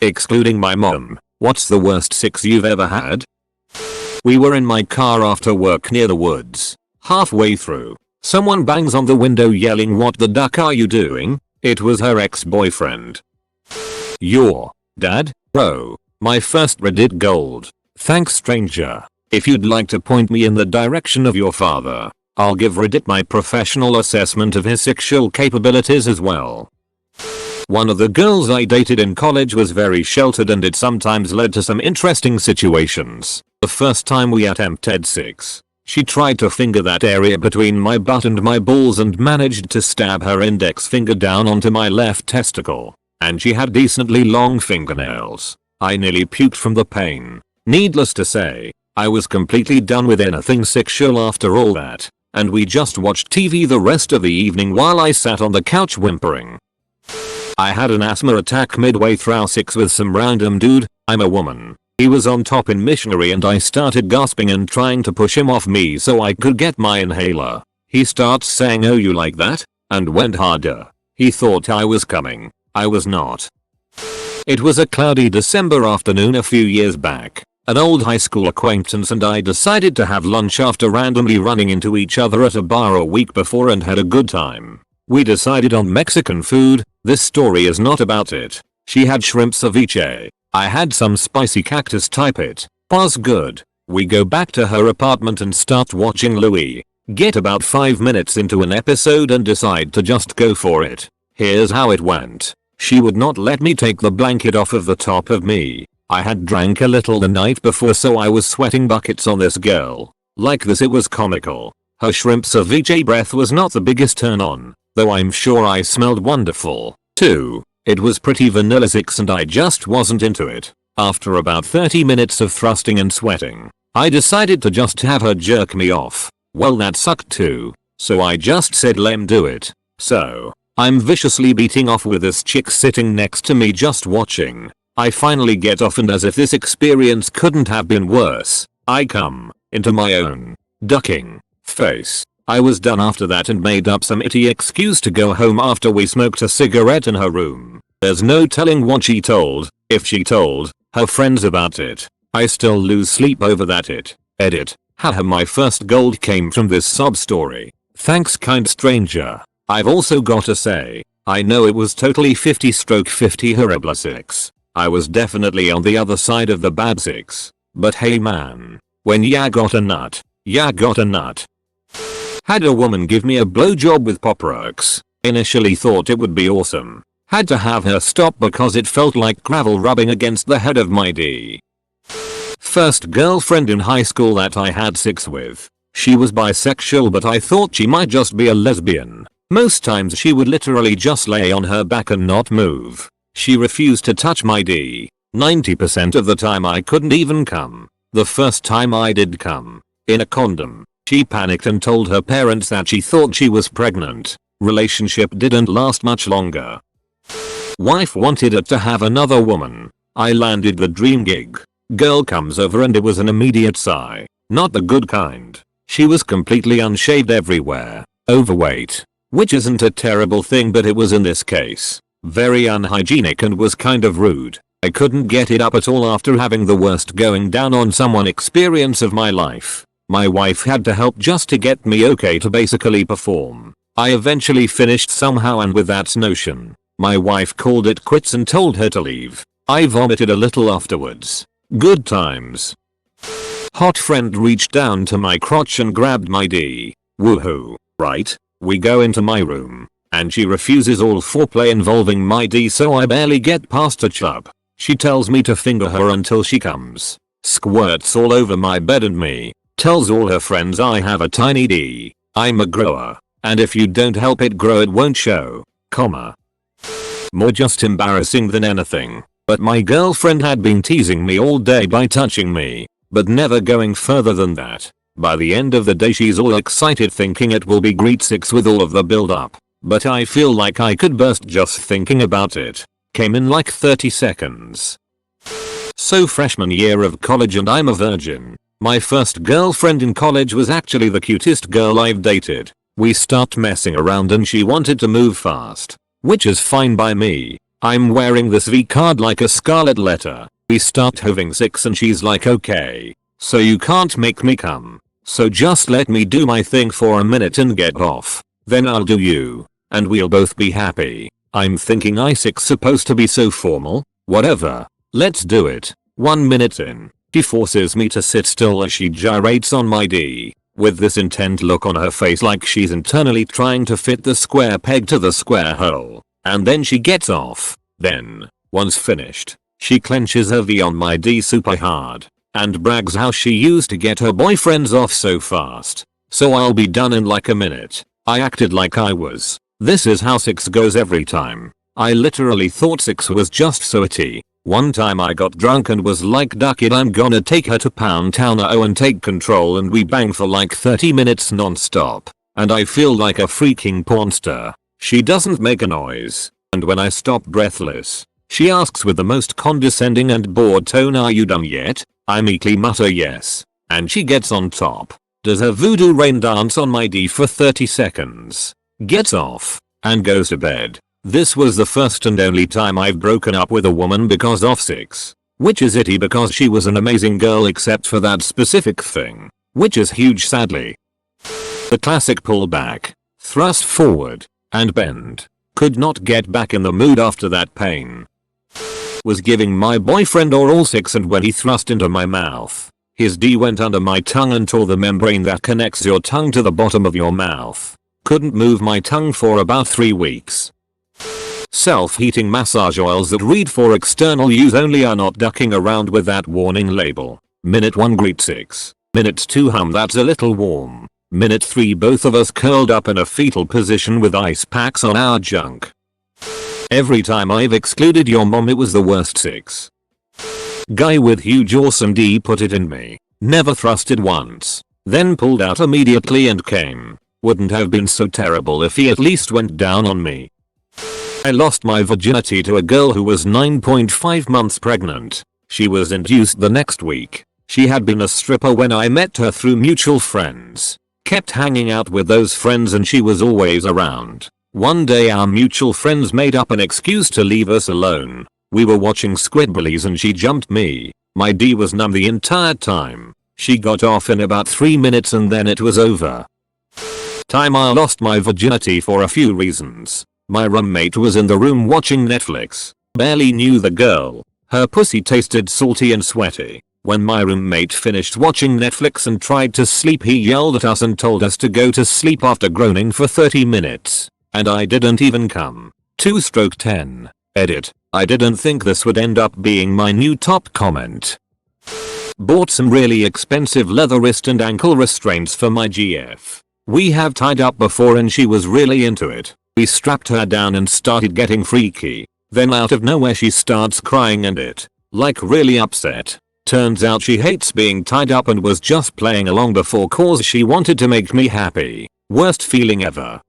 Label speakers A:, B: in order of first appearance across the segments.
A: Excluding my mom, what's the worst sex you've ever had? We were in my car after work near the woods. Halfway through, someone bangs on the window yelling, "What the duck are you doing?" It was her ex-boyfriend. Your dad? Bro. My first Reddit gold. Thanks, stranger. If you'd like to point me in the direction of your father, I'll give Reddit my professional assessment of his sexual capabilities as well. One of the girls I dated in college was very sheltered, and it sometimes led to some interesting situations. The first time we attempted sex, she tried to finger that area between my butt and my balls and managed to stab her index finger down onto my left testicle. And she had decently long fingernails. I nearly puked from the pain. Needless to say, I was completely done with anything sexual after all that, and we just watched TV the rest of the evening while I sat on the couch whimpering. I had an asthma attack midway through sex with some random dude. I'm a woman. He was on top in missionary and I started gasping and trying to push him off me so I could get my inhaler. He starts saying, "Oh, you like that?" and went harder. He thought I was coming. I was not. It was a cloudy December afternoon a few years back. An old high school acquaintance and I decided to have lunch after randomly running into each other at a bar a week before and had a good time. We decided on Mexican food. This story is not about it. She had shrimp ceviche. I had some spicy cactus type. It was good. We go back to her apartment and start watching Louis. Get about 5 minutes into an episode and decide to just go for it. Here's how it went. She would not let me take the blanket off of the top of me. I had drank a little the night before, so I was sweating buckets on this girl. Like this, it was comical. Her shrimp ceviche breath was not the biggest turn on, though I'm sure I smelled wonderful, too. It was pretty vanilla sex and I just wasn't into it. After about 30 minutes of thrusting and sweating, I decided to just have her jerk me off. Well, that sucked too, so I just said, "Lem, do it." So, I'm viciously beating off with this chick sitting next to me just watching. I finally get off and as if this experience couldn't have been worse, I come into my own ducking face. I was done after that and made up some itty excuse to go home after we smoked a cigarette in her room. There's no telling what she told, if she told her friends about it. I still lose sleep over that. Edit. Haha, my first gold came from this sob story. Thanks, kind stranger. I've also gotta say, I know it was totally 50/50 horrible sex. I was definitely on the other side of the bad sex. But hey man, when ya got a nut, ya got a nut. Had a woman give me a blowjob with Pop Rocks. Initially thought it would be awesome. Had to have her stop because it felt like gravel rubbing against the head of my D. First girlfriend in high school that I had sex with. She was bisexual, but I thought she might just be a lesbian. Most times she would literally just lay on her back and not move. She refused to touch my D. 90% of the time I couldn't even come. The first time I did come, in a condom, she panicked and told her parents that she thought she was pregnant. Relationship didn't last much longer. Wife wanted it to have another woman. I landed the dream gig. Girl comes over and it was an immediate sigh. Not the good kind. She was completely unshaved everywhere. Overweight. Which isn't a terrible thing, but it was in this case very unhygienic and was kind of rude. I couldn't get it up at all after having the worst going down on someone experience of my life. My wife had to help just to get me okay to basically perform. I eventually finished somehow, and with that notion, my wife called it quits and told her to leave. I vomited a little afterwards. Good times. Hot friend reached down to my crotch and grabbed my D. Woohoo, right? We go into my room, and she refuses all foreplay involving my D, so I barely get past a chub. She tells me to finger her until she comes. Squirts all over my bed and me. Tells all her friends I have a tiny D. I'm a grower, and if you don't help it grow, it won't show. Comma. More just embarrassing than anything. But my girlfriend had been teasing me all day by touching me, but never going further than that. By the end of the day she's all excited thinking it will be great sex with all of the build up. But I feel like I could burst just thinking about it. Came in like 30 seconds. So freshman year of college and I'm a virgin. My first girlfriend in college was actually the cutest girl I've dated. We start messing around and she wanted to move fast. Which is fine by me. I'm wearing this V card like a scarlet letter. We start having sex and she's like, okay, so you can't make me come. So just let me do my thing for a minute and get off. Then I'll do you. And we'll both be happy. I'm thinking I6 supposed to be so formal? Whatever. Let's do it. 1 minute in, she forces me to sit still as she gyrates on my D, with this intent look on her face like she's internally trying to fit the square peg to the square hole. And then she gets off. Then, once finished, she clenches her V on my D super hard, and brags how she used to get her boyfriends off so fast. So I'll be done in like a minute. I acted like I was. This is how 6 goes every time. I literally thought 6 was just so itty. One time I got drunk and was like, duck it, I'm gonna take her to Pound Town and take control, and we bang for like 30 minutes non-stop. And I feel like a freaking pornster. She doesn't make a noise, and when I stop breathless, she asks with the most condescending and bored tone, are you done yet? I meekly mutter yes, and she gets on top, does her voodoo rain dance on my D for 30 seconds, gets off, and goes to bed. This was the first and only time I've broken up with a woman because of 6. Which is itty because she was an amazing girl except for that specific thing. Which is huge sadly. The classic pull back, thrust forward, and bend. Could not get back in the mood after that pain. Was giving my boyfriend oral 6, and when he thrust into my mouth, his D went under my tongue and tore the membrane that connects your tongue to the bottom of your mouth. Couldn't move my tongue for about 3 weeks. Self-heating massage oils that read for external use only are not ducking around with that warning label. Minute 1 greet 6. Minute 2 that's a little warm. Minute 3 both of us curled up in a fetal position with ice packs on our junk. Every time I've excluded your mom it was the worst. 6. Guy with huge awesome D put it in me. Never thrusted once. Then pulled out immediately and came. Wouldn't have been so terrible if he at least went down on me. I lost my virginity to a girl who was 9.5 months pregnant. She was induced the next week. She had been a stripper when I met her through mutual friends. Kept hanging out with those friends and she was always around. One day our mutual friends made up an excuse to leave us alone. We were watching Squidbillies and she jumped me. My D was numb the entire time. She got off in about 3 minutes and then it was over. Time I lost my virginity for a few reasons. My roommate was in the room watching Netflix. Barely knew the girl. Her pussy tasted salty and sweaty. When my roommate finished watching Netflix and tried to sleep, he yelled at us and told us to go to sleep after groaning for 30 minutes. And I didn't even come. 2/10. Edit. I didn't think this would end up being my new top comment. Bought some really expensive leather wrist and ankle restraints for my GF. We have tied up before and she was really into it. We strapped her down and started getting freaky. Then out of nowhere she starts crying and like really upset. Turns out she hates being tied up and was just playing along before cause she wanted to make me happy. Worst feeling ever.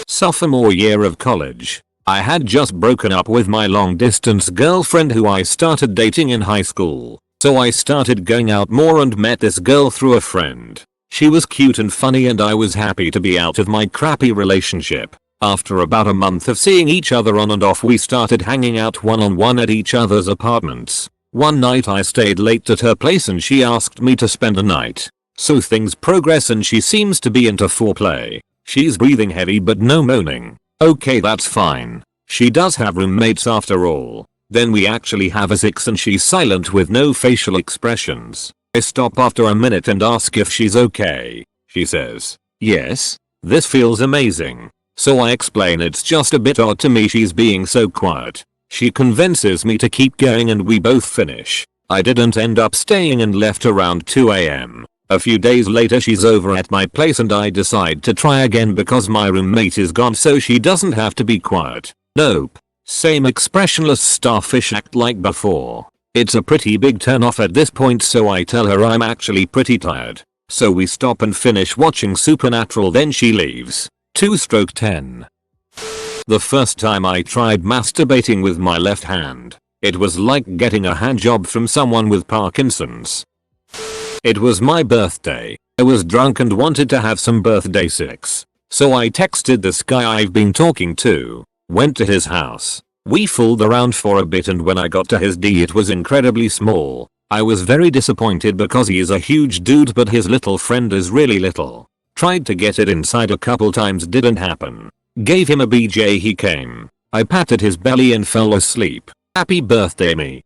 A: Sophomore year of college. I had just broken up with my long distance girlfriend who I started dating in high school. So I started going out more and met this girl through a friend. She was cute and funny and I was happy to be out of my crappy relationship. After about a month of seeing each other on and off, we started hanging out one-on-one at each other's apartments. One night I stayed late at her place and she asked me to spend the night. So things progress and she seems to be into foreplay. She's breathing heavy but no moaning. Okay, that's fine. She does have roommates after all. Then we actually have a 6 and she's silent with no facial expressions. I stop after a minute and ask if she's okay. She says, yes. This feels amazing. So I explain it's just a bit odd to me she's being so quiet. She convinces me to keep going and we both finish. I didn't end up staying and left around 2 AM. A few days later she's over at my place and I decide to try again because my roommate is gone so she doesn't have to be quiet. Nope. Same expressionless starfish act like before. It's a pretty big turn off at this point so I tell her I'm actually pretty tired. So we stop and finish watching Supernatural, then she leaves. 2/10. The first time I tried masturbating with my left hand, it was like getting a handjob from someone with Parkinson's. It was my birthday. I was drunk and wanted to have some birthday sex. So I texted this guy I've been talking to, went to his house, We fooled around for a bit and when I got to his D it was incredibly small. I was very disappointed because he is a huge dude but his little friend is really little. Tried to get it inside a couple times, didn't happen. Gave him a BJ, he came. I patted his belly and fell asleep. Happy birthday me.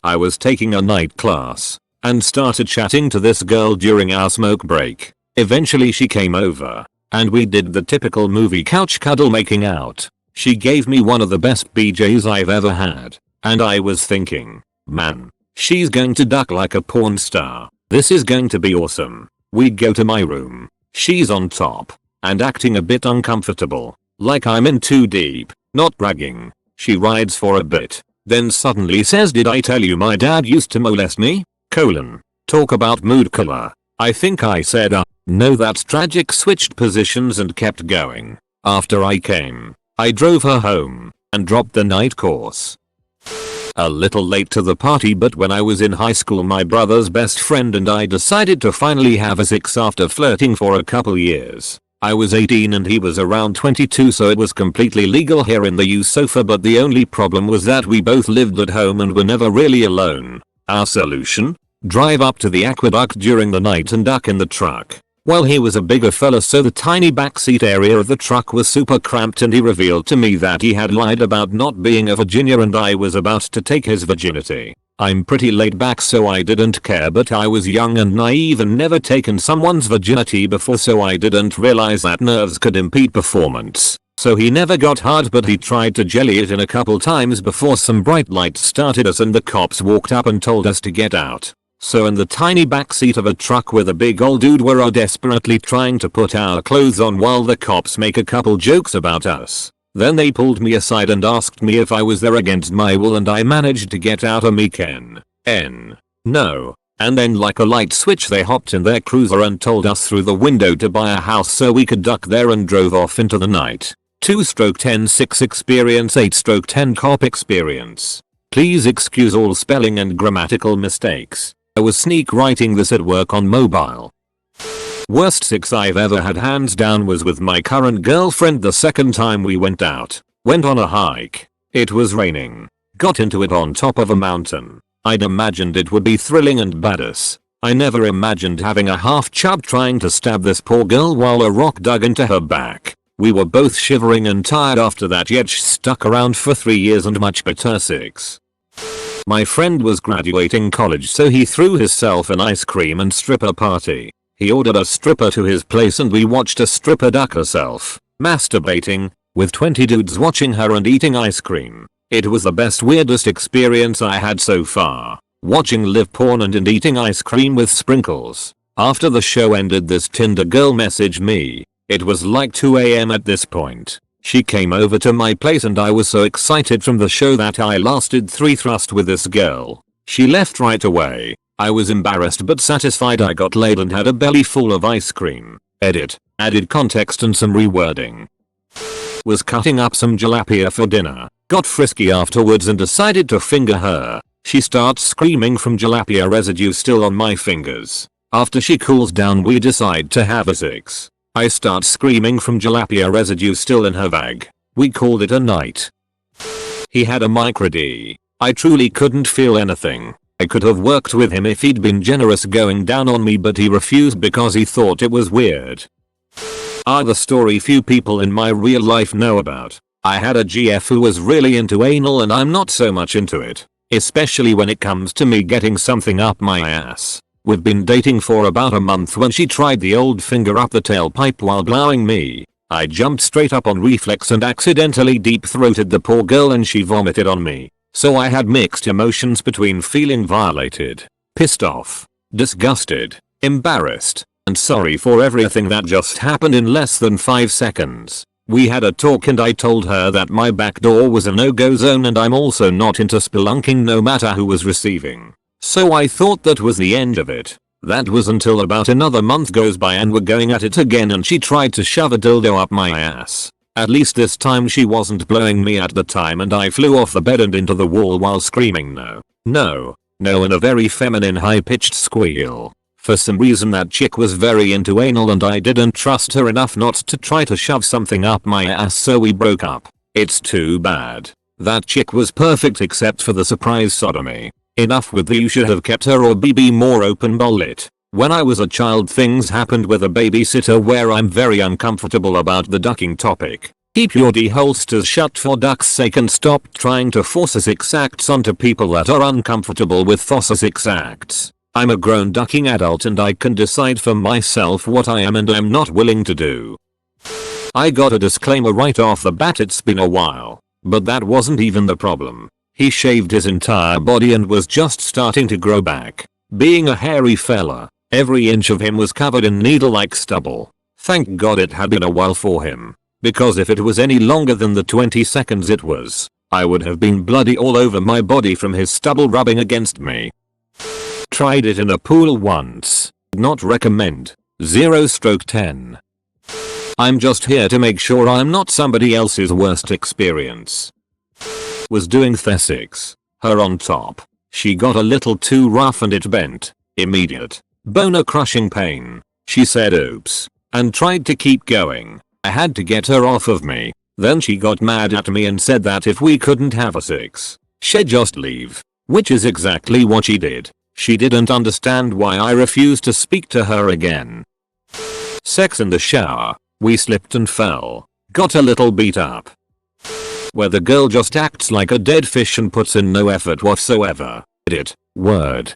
A: I was taking a night class and started chatting to this girl during our smoke break. Eventually she came over and we did the typical movie couch cuddle making out. She gave me one of the best BJs I've ever had and I was thinking, man, she's going to duck like a porn star. This is going to be awesome. We go to my room. She's on top and acting a bit uncomfortable, like I'm in too deep. Not bragging. She rides for a bit, then suddenly says, did I tell you my dad used to molest me? Talk about mood killer. I think I said no, that's tragic. Switched positions and kept going. After I came, I drove her home and dropped the night course. A little late to the party, but when I was in high school my brother's best friend and I decided to finally have a sex after flirting for a couple years. I was 18 and he was around 22, so it was completely legal here in the US, but the only problem was that we both lived at home and were never really alone. Our solution? Drive up to the aqueduct during the night and duck in the truck. Well, he was a bigger fella, so the tiny backseat area of the truck was super cramped and he revealed to me that he had lied about not being a virginia and I was about to take his virginity. I'm pretty laid back so I didn't care, but I was young and naive and never taken someone's virginity before, so I didn't realize that nerves could impede performance. So he never got hard, but he tried to jelly it in a couple times before some bright lights started us and the cops walked up and told us to get out. So in the tiny backseat of a truck with a big old dude we're all desperately trying to put our clothes on while the cops make a couple jokes about us. Then they pulled me aside and asked me if I was there against my will and I managed to get out a no. And then like a light switch they hopped in their cruiser and told us through the window to buy a house so we could duck there and drove off into the night. 2/10 experience, 8/10 cop experience. Please excuse all spelling and grammatical mistakes. I was sneak writing this at work on mobile. Worst sex I've ever had hands down was with my current girlfriend the second time we went out. Went on a hike. It was raining. Got into it on top of a mountain. I'd imagined it would be thrilling and badass. I never imagined having a half chub trying to stab this poor girl while a rock dug into her back. We were both shivering and tired after that, yet she stuck around for 3 years and much better sex. My friend was graduating college, so he threw himself an ice cream and stripper party. He ordered a stripper to his place and we watched a stripper duck herself, masturbating, with 20 dudes watching her and eating ice cream. It was the best weirdest experience I had so far. Watching live porn and eating ice cream with sprinkles. After the show ended, this Tinder girl messaged me. It was like 2 AM at this point. She came over to my place and I was so excited from the show that I lasted 3 thrusts with this girl. She left right away. I was embarrassed but satisfied I got laid and had a belly full of ice cream. Edit. Added context and some rewording. Was cutting up some tilapia for dinner. Got frisky afterwards and decided to finger her. She starts screaming from tilapia residue still on my fingers. After she cools down we decide to have a sex. I start screaming from tilapia residue still in her bag. We called it a night. He had a micro D. I truly couldn't feel anything. I could have worked with him if he'd been generous going down on me, but he refused because he thought it was weird. The story few people in my real life know about. I had a GF who was really into anal and I'm not so much into it. Especially when it comes to me getting something up my ass. We've been dating for about a month when she tried the old finger up the tailpipe while blowing me. I jumped straight up on reflex and accidentally deep-throated the poor girl and she vomited on me. So I had mixed emotions between feeling violated, pissed off, disgusted, embarrassed, and sorry for everything that just happened in less than 5 seconds. We had a talk and I told her that my back door was a no-go zone and I'm also not into spelunking no matter who was receiving. So I thought that was the end of it. That was until about another month goes by and we're going at it again and she tried to shove a dildo up my ass. At least this time she wasn't blowing me at the time and I flew off the bed and into the wall while screaming no in a very feminine high-pitched squeal. For some reason that chick was very into anal and I didn't trust her enough not to try to shove something up my ass, so we broke up. It's too bad. That chick was perfect except for the surprise sodomy. Enough with the you should have kept her or be more open bullet. When I was a child things happened with a babysitter where I'm very uncomfortable about the ducking topic. Keep your d-holsters shut for duck's sake and stop trying to force 6 acts onto people that are uncomfortable with force 6 acts. I'm a grown ducking adult and I can decide for myself what I am and am not willing to do. I got a disclaimer right off the bat, it's been a while. But that wasn't even the problem. He shaved his entire body and was just starting to grow back. Being a hairy fella, every inch of him was covered in needle-like stubble. Thank God it had been a while for him. Because if it was any longer than the 20 seconds it was, I would have been bloody all over my body from his stubble rubbing against me. Tried it in a pool once. Not recommend. 0/10. I'm just here to make sure I'm not somebody else's worst experience. Was doing Thesix. Her on top. She got a little too rough and it bent. Immediate. Boner crushing pain. She said oops. And tried to keep going. I had to get her off of me. Then she got mad at me and said that if we couldn't have a 6, she'd just leave. Which is exactly what she did. She didn't understand why I refused to speak to her again. Sex in the shower. We slipped and fell. Got a little beat up. Where the girl just acts like a dead fish and puts in no effort whatsoever. Edit. Word.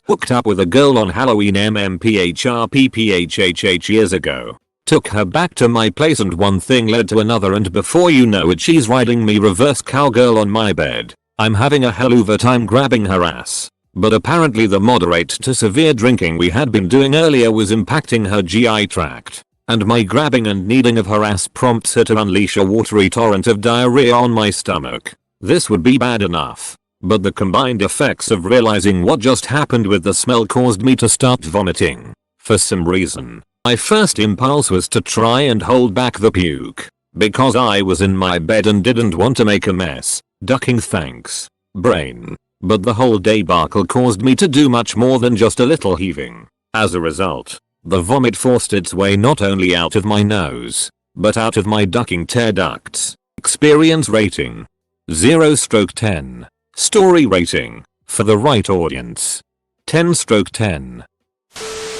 A: Hooked up with a girl on Halloween MMPHRPPHHH years ago. Took her back to my place and one thing led to another and before you know it she's riding me reverse cowgirl on my bed. I'm having a hell of a time grabbing her ass. But apparently the moderate to severe drinking we had been doing earlier was impacting her GI tract. And my grabbing and kneading of her ass prompts her to unleash a watery torrent of diarrhea on my stomach. This would be bad enough. But the combined effects of realizing what just happened with the smell caused me to start vomiting. For some reason, my first impulse was to try and hold back the puke. Because I was in my bed and didn't want to make a mess. Ducking thanks. Brain. But the whole debacle caused me to do much more than just a little heaving. As a result, the vomit forced its way not only out of my nose, but out of my ducking tear ducts. Experience rating. 0/10. Story rating. For the right audience. 10/10.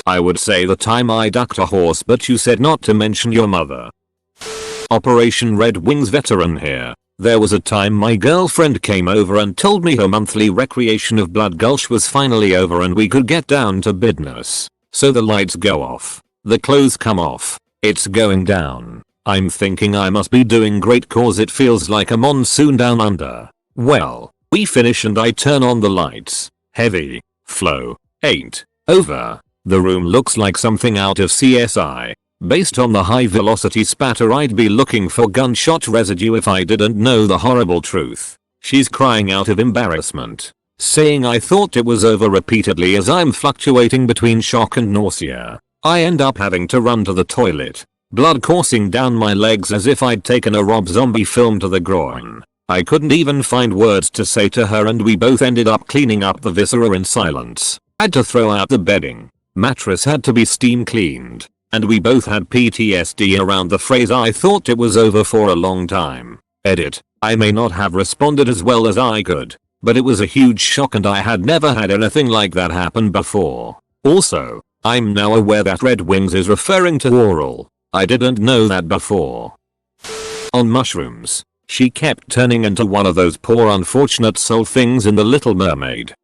A: I would say the time I ducked a horse but you said not to mention your mother. Operation Red Wings veteran here. There was a time my girlfriend came over and told me her monthly recreation of blood gulch was finally over and we could get down to business. So the lights go off. The clothes come off. It's going down. I'm thinking I must be doing great cause it feels like a monsoon down under. Well, we finish and I turn on the lights. Heavy. Flow. Ain't. Over. The room looks like something out of CSI. Based on the high velocity spatter I'd be looking for gunshot residue if I didn't know the horrible truth. She's crying out of embarrassment. Saying I thought it was over repeatedly as I'm fluctuating between shock and nausea. I end up having to run to the toilet. Blood coursing down my legs as if I'd taken a Rob Zombie film to the groin. I couldn't even find words to say to her and we both ended up cleaning up the viscera in silence. Had to throw out the bedding. Mattress had to be steam cleaned. And we both had PTSD around the phrase I thought it was over for a long time. Edit. I may not have responded as well as I could. But it was a huge shock and I had never had anything like that happen before. Also, I'm now aware that Red Wings is referring to oral. I didn't know that before. On mushrooms. She kept turning into one of those poor unfortunate soul things in The Little Mermaid.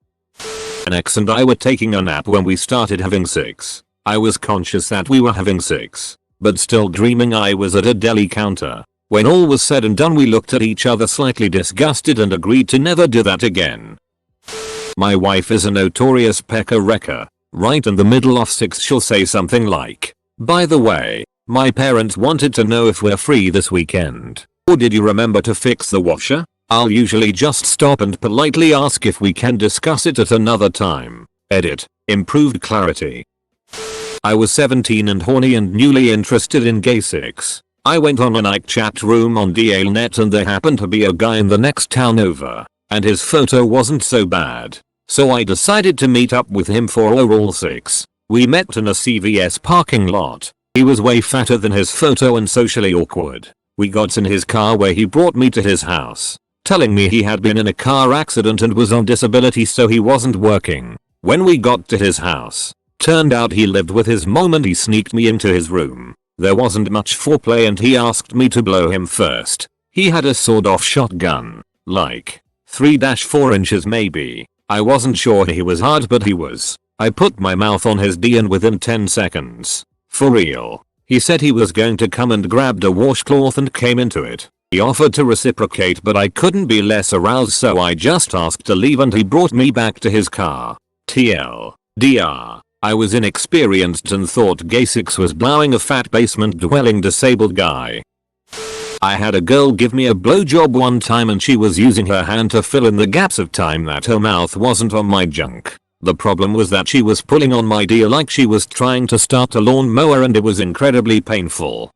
A: An ex and I were taking a nap when we started having sex. I was conscious that we were having sex, but still dreaming I was at a deli counter. When all was said and done we looked at each other slightly disgusted and agreed to never do that again. My wife is a notorious pecker-wrecker. Right in the middle of sex she'll say something like, "By the way, my parents wanted to know if we're free this weekend. Or did you remember to fix the washer?" I'll usually just stop and politely ask if we can discuss it at another time. Edit. Improved clarity. I was 17 and horny and newly interested in gay sex. I went on a night chat room on DLNet and there happened to be a guy in the next town over. And his photo wasn't so bad. So I decided to meet up with him for oral sex. We met in a CVS parking lot. He was way fatter than his photo and socially awkward. We got in his car where he brought me to his house. telling me he had been in a car accident and was on disability so he wasn't working. When we got to his house, turned out he lived with his mom and he sneaked me into his room. There wasn't much foreplay and he asked me to blow him first. He had a sawed-off shotgun, like 3-4 inches maybe. I wasn't sure he was hard but he was. I put my mouth on his D and within 10 seconds. For real. He said he was going to come and grabbed a washcloth and came into it. He offered to reciprocate but I couldn't be less aroused so I just asked to leave and he brought me back to his car. TLDR. I was inexperienced and thought Gay6 was blowing a fat basement dwelling disabled guy. I had a girl give me a blowjob one time and she was using her hand to fill in the gaps of time that her mouth wasn't on my junk. The problem was that she was pulling on my D like she was trying to start a lawnmower and it was incredibly painful.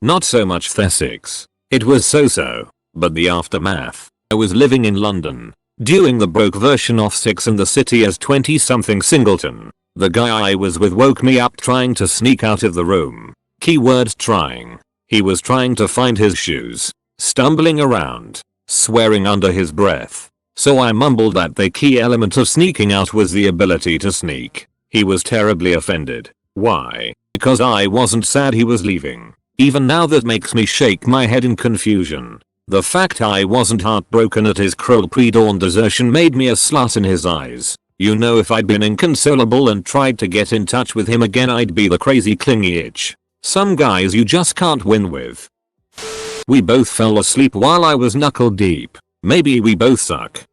A: Not so much Thesex. It was so-so, but the aftermath. I was living in London, doing the broke version of Six in the City as 20-something singleton. The guy I was with woke me up trying to sneak out of the room. Keyword trying. He was trying to find his shoes, stumbling around, swearing under his breath. So I mumbled that the key element of sneaking out was the ability to sneak. He was terribly offended. Why? Because I wasn't sad he was leaving. Even now that makes me shake my head in confusion. The fact I wasn't heartbroken at his cruel pre-dawn desertion made me a slut in his eyes. You know, if I'd been inconsolable and tried to get in touch with him again I'd be the crazy clingy itch. Some guys you just can't win with. We both fell asleep while I was knuckle deep. Maybe we both suck.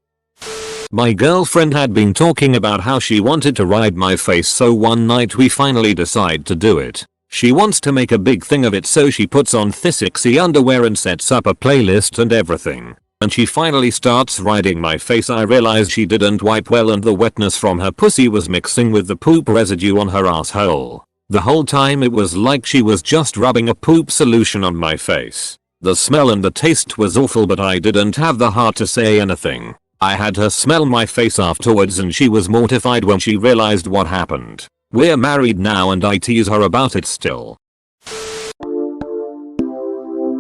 A: My girlfriend had been talking about how she wanted to ride my face so one night we finally decide to do it. She wants to make a big thing of it so she puts on thissexy underwear and sets up a playlist and everything. And she finally starts riding my face. I realized she didn't wipe well and the wetness from her pussy was mixing with the poop residue on her asshole. The whole time it was like she was just rubbing a poop solution on my face. The smell and the taste was awful but I didn't have the heart to say anything. I had her smell my face afterwards and she was mortified when she realized what happened. We're married now and I tease her about it still.